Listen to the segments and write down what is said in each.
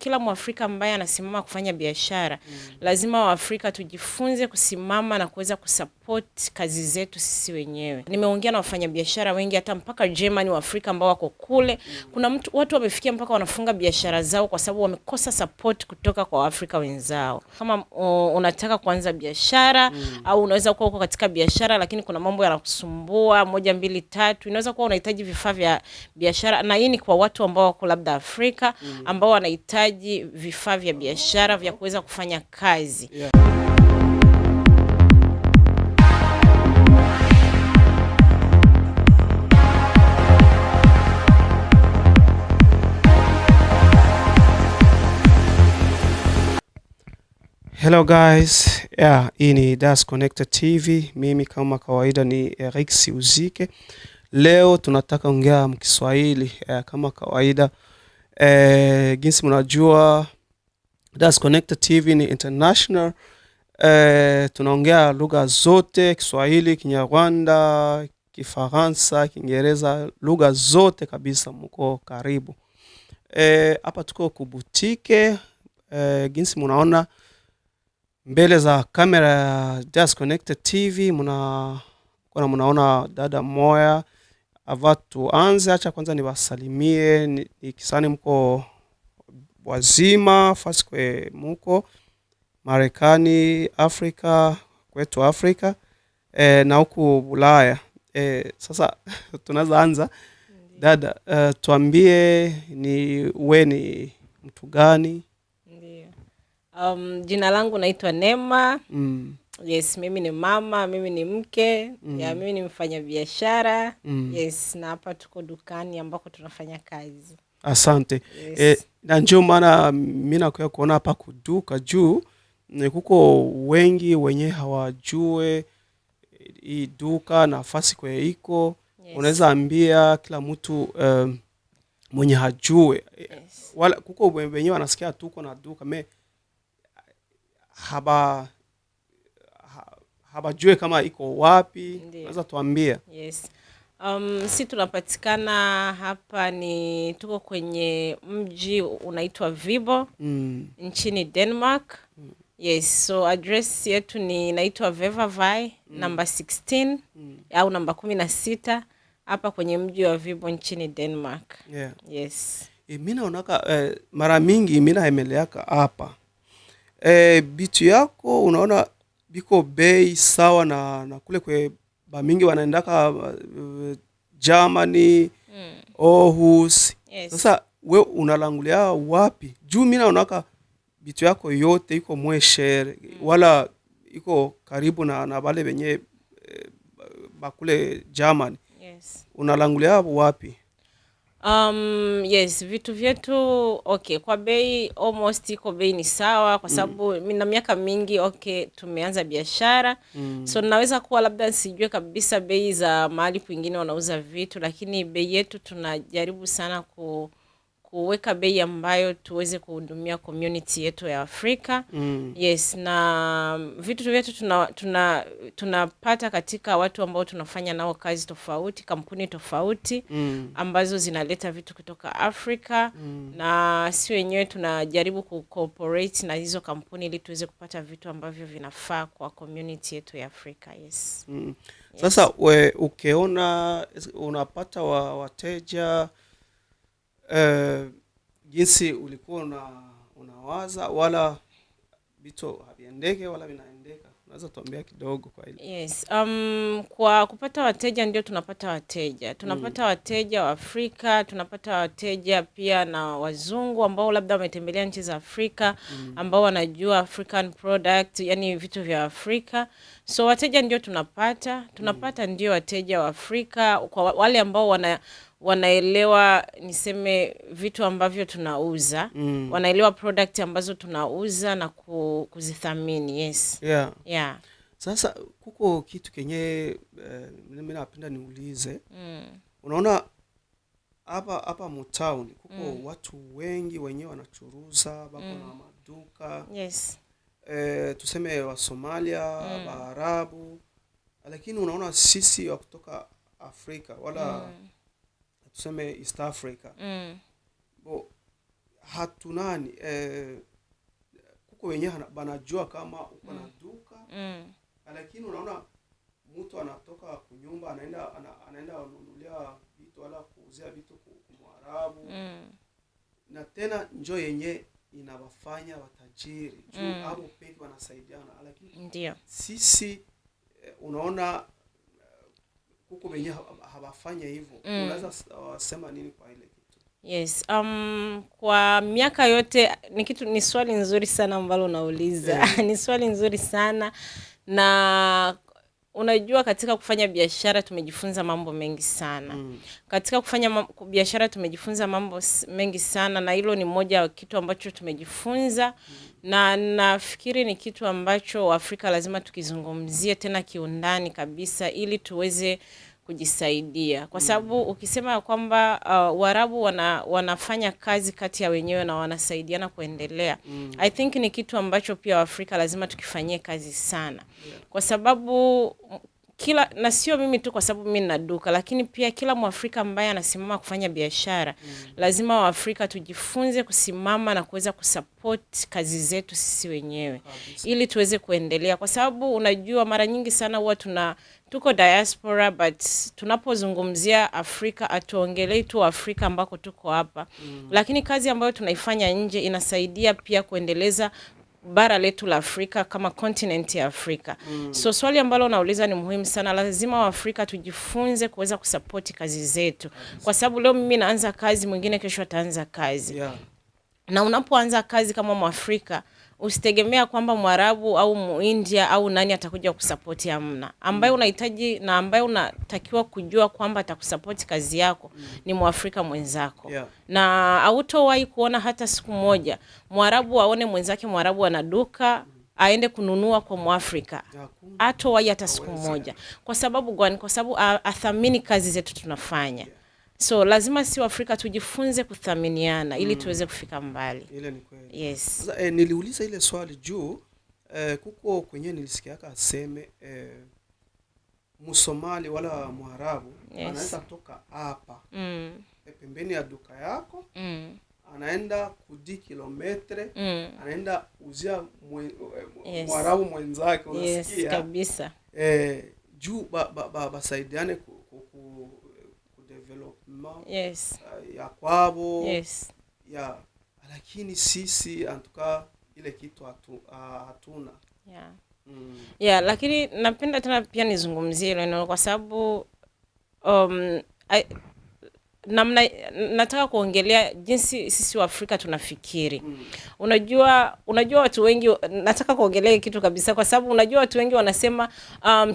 kila Mwafrika ambaye anasimama kufanya biashara, lazima Waafrika tujifunze kusimama na kuweza kusupport kazi zetu sisi wenyewe. Nimeongea na wafanyabiashara wengi hata mpaka Germany, Waafrika ambao wako kule. Kuna watu wamefikia mpaka wanafunga biashara zao kwa sababu wamekosa support kutoka kwa Waafrika wenzao. Kama unataka kuanza biashara au unaweza kuwa uko katika biashara lakini kuna mambo yanakusumbua 1 2 3, inaweza kuwa unahitaji vifaa vya biashara, na hii ni kwa watu ambao wako labda Afrika ambao wanahitaji vifaa vya biashara vya kuweza kufanya kazi. Hello guys, hii ni Diaspora TV. Mimi kama kawaida ni Eric Siuzike. Leo tunataka ongea mkiswahili kama kawaida. Jinsi mnajua Diaspora TV ni international. Tunaongea lugha zote, Kiswahili, Kinyarwanda, Kifaransa, Kiingereza, lugha zote kabisa, mko karibu. Hapa tuko kubutike. Jinsi mnaona mbele za kamera ya Diaspora TV mnaona dada moya. Tuanze, acha kwanza niwasalimie, nikisani mko wazima fasi kwe mko Marekani, Afrika, kwetu Afrika na huku Bulaya. Sasa tunaanza anza. Dada, tuambie we ni mtu gani? Jina langu naitwa Neema. Yes, mimi ni mama, mimi ni mke, mimi ni mfanya biashara. Yes, na hapa tuko dukani ambako tunafanya kazi. Asante. Yes. Na njoo maana mimi nakuja kuona hapa kuduka juu kuko wengi wenye hawajue hii duka nafasi kwa iko. Yes. Unaweza ambia kila mtu mwenye hajue. Yes. Wala kuko wenyewe wanasikia tuko na duka habajue kama iko wapi. Unaweza tuambia? Yes. Si tunapatikana hapa, tuko kwenye mji unaitwa Viborg nchini Denmark. Yes, so address yetu inaitwa Vevavai number 16 au number 16 hapa kwenye mji wa Viborg nchini Denmark. Yeah. Yes. Mimi naonaka mara mingi mimi naemeleaka hapa. Bitu yako unaona biko bei sawa na kule kwa bamingi wanaendaka Germany, Aarhus. Yes. Sasa we unalangulia wapi? Juu mimi naonaka bitu yako yote iko mweshere wala iko karibu na wale wenye bakule Germany. Yes. Unalangulia wapi? Yes, vitu vyetu okay, kwa bei almost iko bei ni sawa kwa sababu mimi na miaka mingi tumeanza biashara. So naweza kuwa labda sijue kabisa bei za mahali kwingine wanauza vitu, lakini bei yetu tunajaribu sana kuweka bei ambayo tuweze kuhudumia community yetu ya Afrika. Yes, na vitu vyetu tunapata katika watu ambao tunafanya nao kazi tofauti, kampuni tofauti ambazo zinaleta vitu kutoka Afrika. Na si wenyewe tunajaribu cooperate na hizo kampuni ili tuweze kupata vitu ambavyo vinafaa kwa community yetu ya Afrika. Yes. Yes. Sasa ukiona unapata wateja jinsi ulikuwa unawaza wala vitu haviendeke wala vinaendeka? Unaweza tuambia kidogo kwa hili? Yes. Kwa kupata wateja ndio tunapata wateja. Tunapata wateja wa Afrika, tunapata wateja pia na wazungu ambao labda wametembelea nchi za Afrika, ambao wanajua African product, yani vitu vya Afrika. So wateja ndio tunapata ndio wateja wa Afrika, kwa wale ambao wanaelewa niseme vitu ambavyo tunauza. Wanaelewa product ambazo tunauza na kuzithamini. Yes. Yeah. Yeah. Sasa kuko kitu kenye mimi napenda niulize. Unaona hapa mtown kuko watu wengi wenyewe wanachuruza bako na maduka. Yes. Tuseme wa Somalia, wa Arabu. Lakini unaona sisi wa kutoka Afrika wala tuseme East Africa. hatunani kuko wenye banajua kama uko na duka, lakini unaona mtu anatoka kunyumba anaenda kununulia vitu wala kuuzia vitu kumwarabu, na tena njoo yenye inawafanya watajiri juu hapo peke wanasaidiana, lakini ndio sisi unaona kuko wenye hawafanya hivyo. Unaweza sema nini kwa ile kitu? Yes, kwa miaka yote ni swali nzuri sana ambalo unauliza. Ni swali nzuri sana, na unajua katika kufanya biashara tumejifunza mambo mengi sana. Katika kufanya biashara tumejifunza mambo mengi sana, na hilo ni moja wa kitu ambacho tumejifunza, na nafikiri ni kitu ambacho Afrika lazima tukizungumzie tena kiundani kabisa ili tuweze kujisaidia. Kwa sababu ukisema kwamba Waarabu wanafanya kazi kati ya wenyewe na wanasaidiana kuendelea, I think ni kitu ambacho pia Afrika lazima tukifanyie kazi sana. Kwa sababu na sio mimi tu, kwa sababu mimi nina duka, lakini pia kila Mwafrika ambaye anasimama kufanya biashara, lazima Waafrika tujifunze kusimama na kuweza kusupport kazi zetu sisi wenyewe ili tuweze kuendelea. Kwa sababu unajua mara nyingi sana huwa tuko diaspora, but tunapozungumzia Afrika atuongelei tu Afrika ambako tuko hapa, lakini kazi ambayo tunaifanya nje inasaidia pia kuendeleza bara letu la Afrika kama continent ya Afrika. So swali ambalo nauliza ni muhimu sana. Lazima Waafrika tujifunze kuweza kusupport kazi zetu, kwa sababu leo mimi naanza kazi, mwingine kesho ataanza kazi. Na unapoanza kazi kama Mwafrika, usitegemea kwamba Mwarabu au Muindia au nani atakuja kusupport. Hamna. Ambaye unahitaji na ambaye unatakiwa kujua kwamba atakusupport kazi yako ni Mwafrika mwenzako. Na hautowahi kuona hata siku moja Mwarabu aone mwenzake Mwarabu ana duka aende kununua kwa Mwafrika. Hatowahi hata siku moja. Kwa sababu gani? Kwa sababu athamini kazi zetu tunafanya. So lazima si Afrika tujifunze kuthaminiana ili tuweze kufika mbali. Ile ni kweli. Yes. Sasa niliuliza ile swali juu kuko kwenye nilisikia aseme Msomali wala Mwarabu anaweza toka hapa pembeni ya duka yako, anaenda kudi kilometre, anaenda uzia Mwarabu mwenzake, unasikia? Yes, kabisa. Juu basaidiane development ya kwabo. Ya, lakini sisi antuka ile kitu hatuna. Lakini napenda tena pia nizungumzie hilo kwa sababu nataka kuongelea jinsi sisi wa Afrika tunafikiri. Unajua watu wengi, nataka kuongelea kitu kabisa, kwa sababu unajua watu wengi wanasema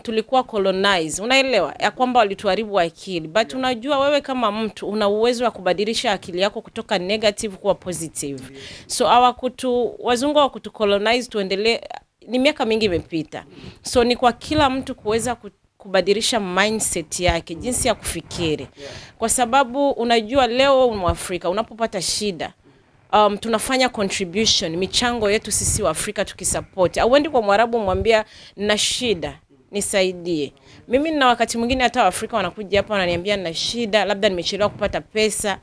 tulikuwa colonize. Unaelewa ya kwamba walituharibu akili, but unajua wewe kama mtu una uwezo wa kubadilisha akili yako kutoka negative kuwa positive. So wazungu hawakutu colonize tuendelee, ni miaka mingi imepita. So ni kwa kila mtu kuweza kubadilisha mindset yake, jinsi ya kufikiri. Kwa sababu unajua leo Mwafrika unapopata shida, tunafanya contribution, michango yetu sisi wa Afrika tukisupport. Auendi kwa Mwarabu mwambia na shida, nisaidie. Mimi na wakati mwingine hata Waafrika wanakuja hapa wananiambia na shida, labda nimechelewa kupata pesa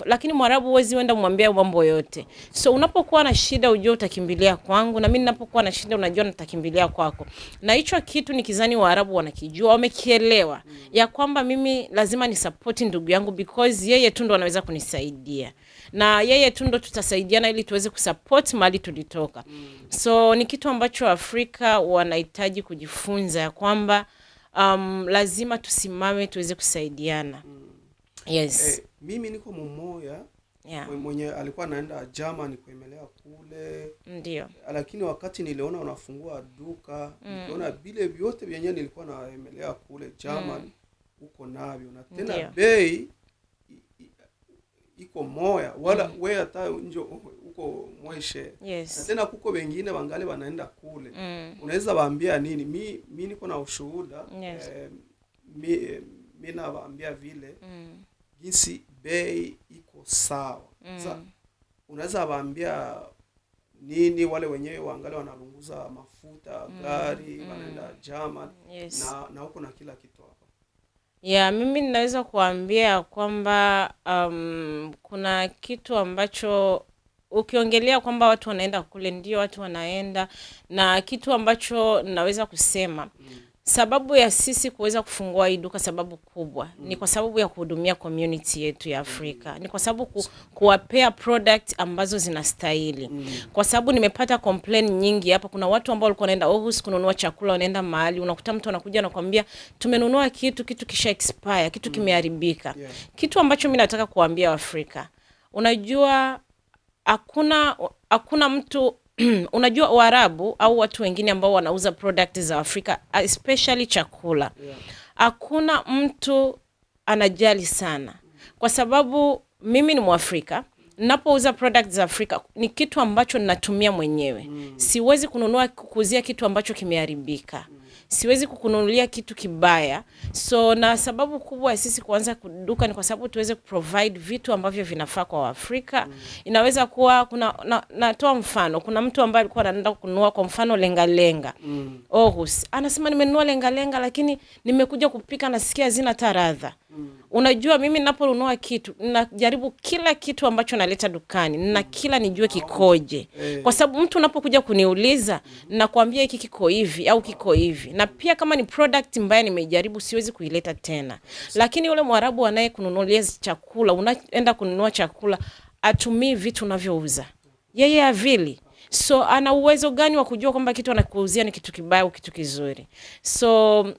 lakini Mwarabu huwezi wenda mwambia mambo yote. So unapokuwa na shida ujue utakimbilia kwangu, na mimi ninapokuwa na shida unajua nitakimbilia kwako. Na hicho kitu nikizani Waarabu wanakijua, wamekielewa ya kwamba mimi lazima ni support ndugu yangu because yeye tu ndo anaweza kunisaidia. Na yeye tu ndo tutasaidiana ili tuweze kusupport mali tulitoka. So ni kitu ambacho Afrika wanahitaji kujifunza ya kwamba lazima tusimame tuweze kusaidiana. Yes. Mimi niko mmoja mwenye alikuwa anaenda Germany kuemelea kule. Ndio. Lakini wakati niliona unafungua duka, niliona vile vyote vyenye nilikuwa naemelea kule Germany uko navyo, na tena bei iko moya wala wewe hata nje uko mweshe. Na tena kuko wengine wangali wanaenda kule. Unaweza waambia nini? Mimi niko na ushuhuda. Mimi nawaambia vile jinsi bei iko sawa. Sasa unaweza waambia nini wale wenyewe wangali wanalunguza mafuta, gari, wanaenda Germany na huko na kila kitu hapa? Yeah, mimi ninaweza kuambia kwamba kuna kitu ambacho ukiongelea kwamba watu wanaenda kule, ndio watu wanaenda, na kitu ambacho naweza kusema sababu ya sisi kuweza kufungua hii duka, sababu kubwa ni kwa sababu ya kuhudumia community yetu ya Afrika. Ni kwa sababu kuwapea product ambazo zinastahili. Kwa sababu nimepata complaint nyingi hapa. Kuna watu ambao walikuwa wanaenda Aarhus kununua chakula, wanaenda mahali, unakuta mtu anakuja na kuambia tumenunua kitu kisha expire, kitu kimeharibika. Kitu ambacho mimi nataka kuambia Afrika, unajua hakuna mtu unajua Waarabu au watu wengine ambao wanauza product za Afrika, especially chakula, hakuna mtu anajali sana, kwa sababu mimi ni Mwafrika. Ninapouza product za Afrika ni kitu ambacho ninatumia mwenyewe. Siwezi kukuuzia kitu ambacho kimeharibika. Siwezi kukununulia kitu kibaya. So na sababu kubwa ya sisi kuanza kuduka ni kwa sababu tuweze kuprovide vitu ambavyo vinafaa kwa Afrika. Inaweza kuwa natoa mfano, kuna mtu ambaye alikuwa anaenda kununua kwa mfano lenga. Aarhus. Anasema nimenunua lenga lakini nimekuja kupika nasikia zina taradha. Unajua mimi ninaponunua kitu, ninajaribu kila kitu ambacho naleta dukani, na kila nijue kikoje. Kwa sababu mtu unapokuja kuniuliza, nakwambia hiki kiko hivi au kiko hivi. Na pia kama ni product mbaya nimejaribu, siwezi kuileta tena. Lakini yule Mwarabu anaye kununulia chakula, unaenda kununua chakula, atumii vitu unavyouza. Yeye havili. So ana uwezo gani wa kujua kwamba kitu anakuuzia ni kitu kibaya au kitu kizuri? So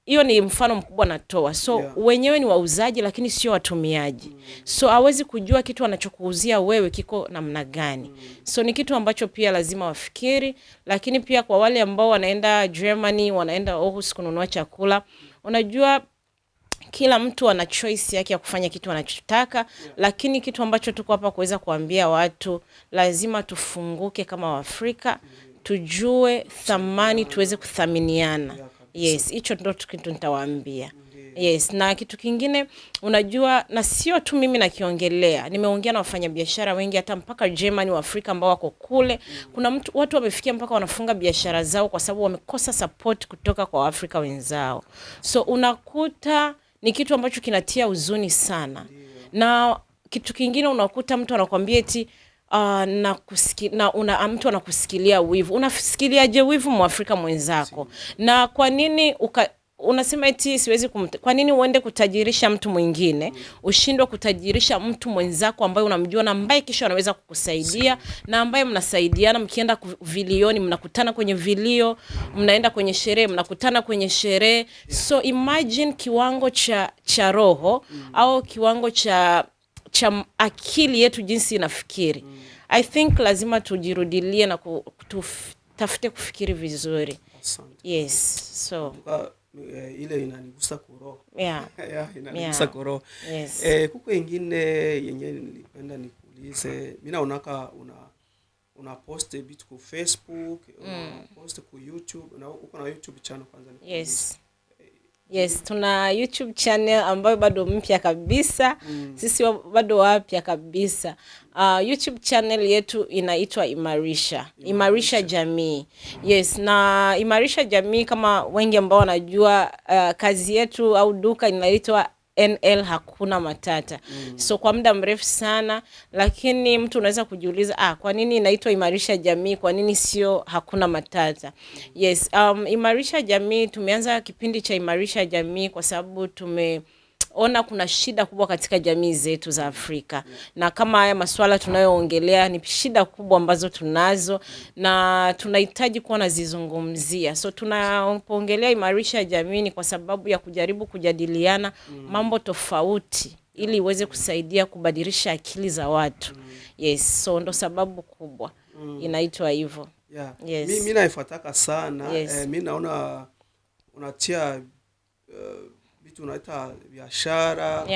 hiyo ni mfano mkubwa natoa. So wenyewe ni wauzaji lakini sio watumiaji. So hawezi kujua kitu anachokuuzia wewe kiko namna gani. So ni kitu ambacho pia lazima wafikiri. Lakini pia kwa wale ambao wanaenda Germany, wanaenda Aarhus kununua chakula, unajua kila mtu ana choice yake ya kufanya kitu anachotaka. Lakini kitu ambacho tuko hapa kuweza kuambia watu, lazima tufunguke kama Waafrika, tujue thamani, tuweze kuthaminiana. Yes, hicho ndio kitu nitawaambia. Yes, na kitu kingine unajua, na sio tu mimi nakiongelea, nimeongea na wafanyabiashara wengi hata mpaka Germany wa Afrika ambao wako kule. Kuna watu wamefikia mpaka wanafunga biashara zao kwa sababu wamekosa support kutoka kwa Afrika wenzao. So unakuta ni kitu ambacho kinatia huzuni sana. Na kitu kingine unakuta mtu anakuambia eti mtu anakusikilia wivu. Unasikiliaje wivu Mwafrika mwenzako? Na kwa nini unasema eti siwezi kwa nini uende kutajirisha mtu mwingine, ushindwe kutajirisha mtu mwenzako ambaye unamjua na ambaye kisha anaweza kukusaidia na ambaye mnasaidiana, mkienda vilioni mnakutana kwenye vilio, mnaenda kwenye sherehe mnakutana kwenye sherehe. So imagine kiwango cha roho au kiwango cha akili yetu jinsi inafikiri. I think lazima tujirudilie na tafute kufikiri vizuri. Yes. So ile inanigusa kuroho. Inanigusa kuroho. Yes. Kuko ingine yenye nilipenda nikuulize. Mimi naonaka una post vitu ku Facebook, una post ku YouTube, na uko na YouTube channel kwanza. Yes, tuna YouTube channel ambayo bado mpya kabisa. Sisi bado wapya kabisa. YouTube channel yetu inaitwa Imarisha Jamii. Yes, na Imarisha Jamii kama wengi ambao wanajua, kazi yetu au duka inaitwa NL hakuna matata. So kwa muda mrefu sana, lakini mtu unaweza kujiuliza, kwa nini inaitwa Imarisha Jamii, kwa nini sio hakuna matata? Yes, Imarisha Jamii, tumeanza kipindi cha Imarisha Jamii kwa sababu tumeona kuna shida kubwa katika jamii zetu za Afrika. Na kama haya masuala tunayoongelea ni shida kubwa ambazo tunazo na tunahitaji kuwa nazizungumzia. So tunapoongelea Imarisha Jamii ni kwa sababu ya kujaribu kujadiliana mambo tofauti ili iweze kusaidia kubadilisha akili za watu. Yes, so ndo sababu kubwa inaitwa hivyo. Yes. Mimi naifuataka sana. Mimi naona unatia vitu unaita biashara.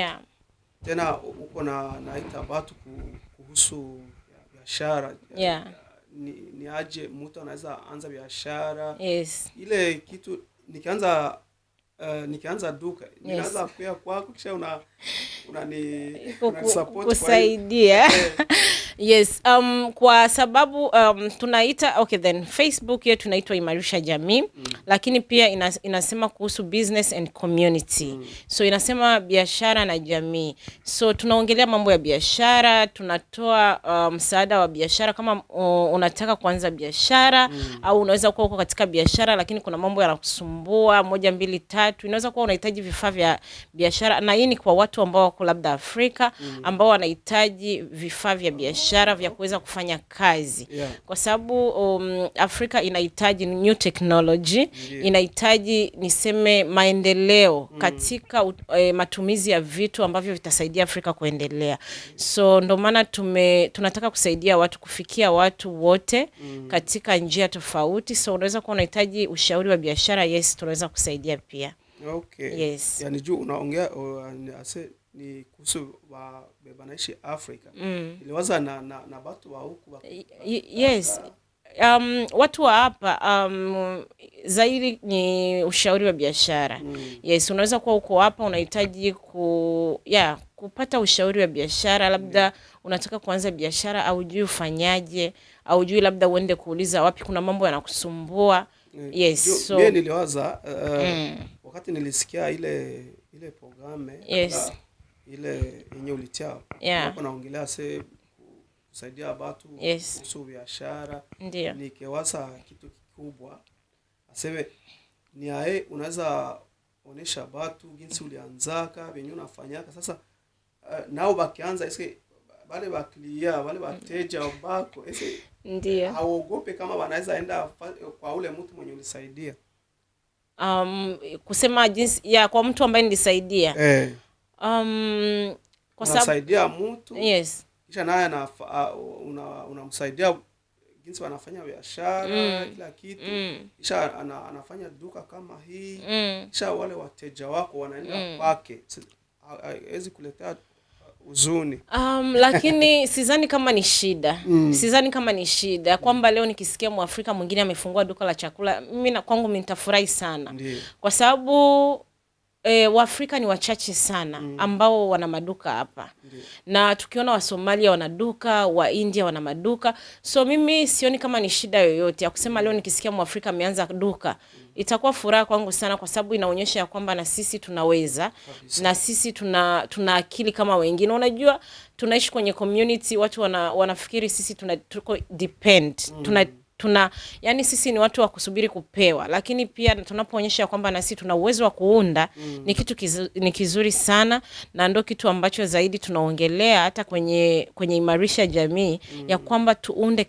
Tena uko naita watu kuhusu biashara. Ni aje mtu anaweza anza biashara. Yes. Ile kitu nikianza duka, ninaanza kuya kwako kisha unani support kusaidia. Yes, kwa sababu tunaita okay, then Facebook yetu tunaitwa Imarisha Jamii, lakini pia inasema kuhusu business and community. So inasema biashara na jamii. So tunaongelea mambo ya biashara, tunatoa msaada wa biashara kama unataka kuanza biashara au unaweza kuwa uko katika biashara lakini kuna mambo yanakusumbua 1 2 3, inaweza kuwa unahitaji vifaa vya biashara, na hii ni kwa watu ambao wako labda Afrika ambao wanahitaji vifaa vya biashara vya kuweza kufanya kazi. Kwa sababu Afrika inahitaji new technology, inahitaji niseme maendeleo katika matumizi ya vitu ambavyo vitasaidia Afrika kuendelea. So ndo maana tunataka kusaidia watu kufikia watu wote katika njia tofauti. So unaweza kuwa unahitaji ushauri wa biashara, yes, tunaweza kusaidia pia. Okay. Yes. Yani juu unaongea ni kuhusu banaishi Afrika. Iliwaza na watu wa huku. Yes. Watu wa hapa zaidi ni ushauri wa biashara. Yes, unaweza kuwa uko hapa unahitaji kupata ushauri wa biashara, labda unataka kuanza biashara au hujui ufanyaje, au hujui labda uende kuuliza wapi, kuna mambo yanakusumbua. Yes, so mimi niliwaza wakati nilisikia ile programme, yes, ile yenye ulitia hapo naongelea kusaidia watu kuhusu biashara. Ndio Nikiwaza kitu kikubwa aseme ni unaweza onesha watu jinsi ulianzaka venye unafanyaka. Sasa nao bakianza wale baklia wale wateja wabako ndio haogope kama wanaweza enda kwa ule mtu mwenye ulisaidia. Kusema jinsi kwa mtu ambaye nilisaidia. Kwa sababu unasaidia mtu, yes, kisha naye unamsaidia jinsi wanafanya biashara kila kitu. Kisha anafanya duka kama hii. Kisha wale wateja wako wanaenda kwake. Hawezi kuletea uzuni. Lakini sidhani kama ni shida. Sidhani kama ni shida kwamba leo nikisikia Mwafrika mwingine amefungua duka la chakula, mimi kwangu nitafurahi sana. Kwa sababu Waafrika ni wachache sana ambao wana maduka hapa. Na tukiona wa Somalia wana duka, wa India wana maduka. So mimi sioni kama ni shida yoyote ya kusema leo nikisikia Mwafrika ameanza duka. Itakuwa furaha kwangu sana kwa sababu inaonyesha ya kwamba na sisi tunaweza, na sisi tuna akili kama wengine. Unajua tunaishi kwenye community, watu wanafikiri sisi tuko depend. Yani sisi ni watu wa kusubiri kupewa, lakini pia tunapoonyesha kwamba na sisi tuna uwezo wa kuunda, ni kitu ni kizuri sana, na ndio kitu ambacho zaidi tunaongelea hata kwenye Imarisha Jamii, ya kwamba tuunde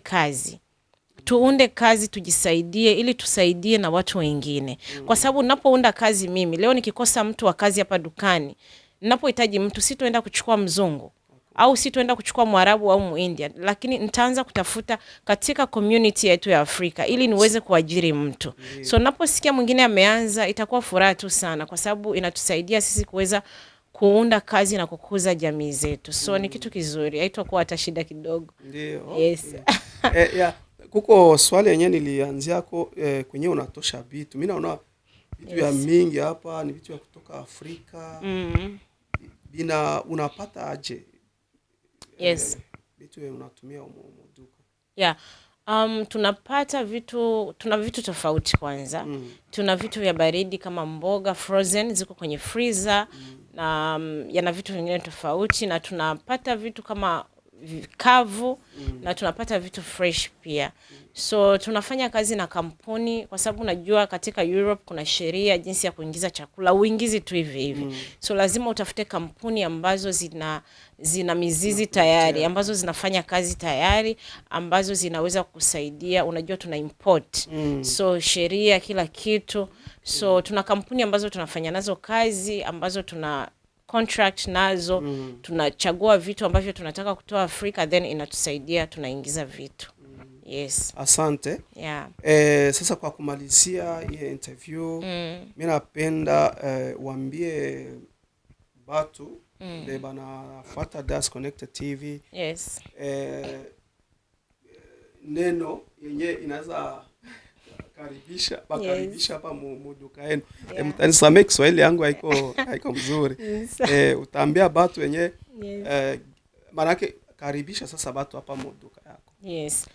kazi tujisaidie ili tusaidie na watu wengine. Kwa sababu ninapounda kazi mimi, leo nikikosa mtu wa kazi hapa dukani, ninapohitaji mtu sitoenda kuchukua mzungu au sitoenda kuchukua Mwarabu au Muindia, lakini nitaanza kutafuta katika community yetu ya Afrika ili niweze kuajiri mtu. So ninaposikia mwingine ameanza, itakuwa furaha tu sana kwa sababu inatusaidia sisi kuweza kuunda kazi na kukuza jamii zetu. So ni kitu kizuri, haitakuwa hata shida kidogo. Ndio. Yes. Kuko swali yenyewe nilianzia kwenye unatosha vitu. Mimi naona vitu ya mingi hapa ni vitu ya kutoka Afrika. Unapata aje? Yes. Vitu unatumia duka. Yeah. Tunapata tuna vitu tofauti kwanza. Tuna vitu vya baridi kama mboga frozen ziko kwenye freezer, na yana vitu vingine tofauti, na tunapata vitu kama kavu, na tunapata vitu fresh pia. So tunafanya kazi na kampuni kwa sababu unajua katika Europe kuna sheria jinsi ya kuingiza chakula, uingizi tu hivi. So lazima utafute kampuni ambazo zina mizizi tayari, ambazo zinafanya kazi tayari, ambazo zinaweza kusaidia. Unajua tuna import. So sheria kila kitu. So tuna kampuni ambazo tunafanya nazo kazi, ambazo tuna contract nazo. Tunachagua vitu ambavyo tunataka kutoa Afrika, then inatusaidia tunaingiza vitu. Yes. Asante. Yeah. Sasa kwa kumalizia hii interview, mimi napenda waambie watu banafuata Das Connected TV. Yes. Neno yenye inaweza karibisha hapa muduka yenu. Mtanisamee Kiswahili yangu haiko mzuri. Utaambia watu wenye manake karibisha sasa watu hapa moduka yako. Yes.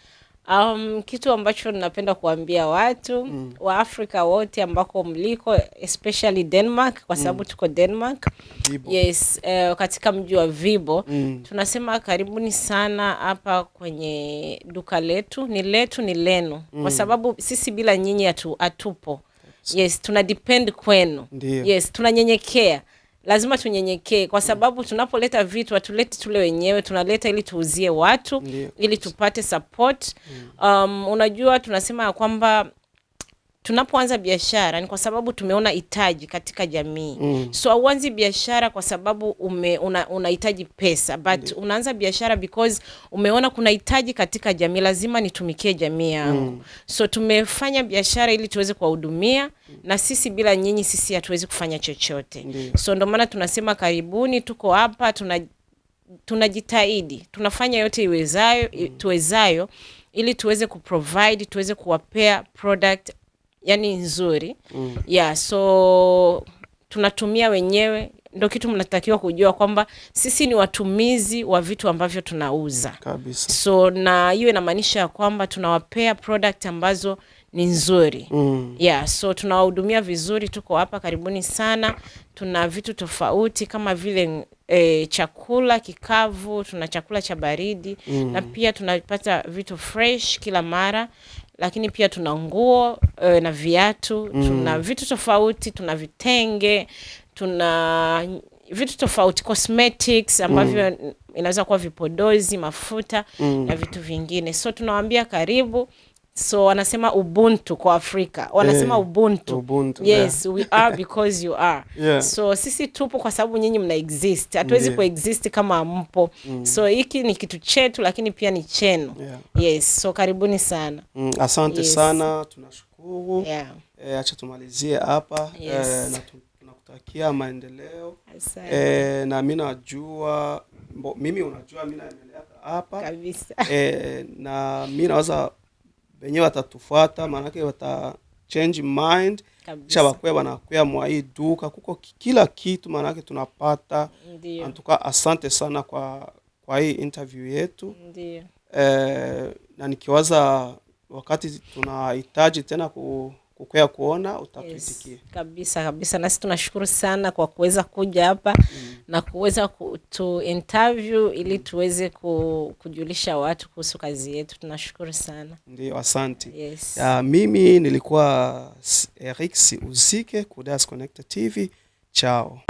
Kitu ambacho ninapenda kuambia watu wa Afrika wote ambako mliko, especially Denmark, kwa sababu tuko Denmark. Vibo. Yes, katika mji wa Vibo. Tunasema karibuni sana hapa kwenye duka letu. Ni letu, ni lenu. Kwa sababu sisi bila nyinyi hatupo. Yes, tuna depend kwenu. Ndiyo. Yes, tunanyenyekea. Lazima tunyenyekee kwa sababu tunapoleta vitu hatuleti tule wenyewe, tunaleta ili tuuzie watu, ili tupate support. Unajua tunasema kwamba tunapoanza biashara ni kwa sababu tumeona hitaji katika jamii. So uanzi biashara kwa sababu unahitaji pesa, but unaanza biashara because umeona kuna hitaji katika jamii, lazima nitumikie jamii yangu. So tumefanya biashara ili tuweze kuwahudumia, na sisi bila nyinyi sisi hatuwezi kufanya chochote. So ndio maana tunasema karibuni, tuko hapa, tunajitahidi, tunafanya yote tuwezayo ili tuweze kuprovide, tuweze kuwapea product yani nzuri. Yeah, so tunatumia wenyewe, ndio kitu mnatakiwa kujua kwamba sisi ni watumizi wa vitu ambavyo tunauza. Kabisa. So na hiyo inamaanisha kwamba tunawapea product ambazo ni nzuri. Yeah, so tunawahudumia vizuri, tuko hapa karibuni sana. Tuna vitu tofauti kama vile chakula kikavu, tuna chakula cha baridi, na pia tunapata vitu fresh kila mara. Lakini pia tuna nguo na viatu, tuna vitu tofauti, tuna vitenge, tuna vitu tofauti, cosmetics ambavyo inaweza kuwa vipodozi, mafuta na vitu vingine. So tunawaambia karibu. So wanasema ubuntu kwa Afrika. Wanasema ubuntu. Yes, we are because you are. So sisi tupo kwa sababu nyinyi mna exist. Hatuwezi kuexist kama mpo. So hiki ni kitu chetu lakini pia ni chenu. Yes, so karibuni sana. Asante sana, tunashukuru. Acha tumalizie hapa. Na tunakutakia maendeleo. Na mimi najua mimi unajua mimi naendelea hapa. Kabisa. Na mimi naweza wenyewe watatufuata, maana wata change mind. Kisha wakwe wanakuya mwa hii duka, kuko kila kitu maana tunapata. Antuka asante sana kwa hii interview yetu. Ndiyo. Na nikiwaza wakati tunahitaji tena kukuya kuona utatuitikia. Kabisa. Na sisi tunashukuru sana kwa kuweza kuja hapa na kuweza kutu interview ili tuweze kujulisha watu kuhusu kazi yetu. Tunashukuru sana. Ndiyo, asante. Mimi nilikuwa Eric Uzike ku Diaspora TV. Ciao.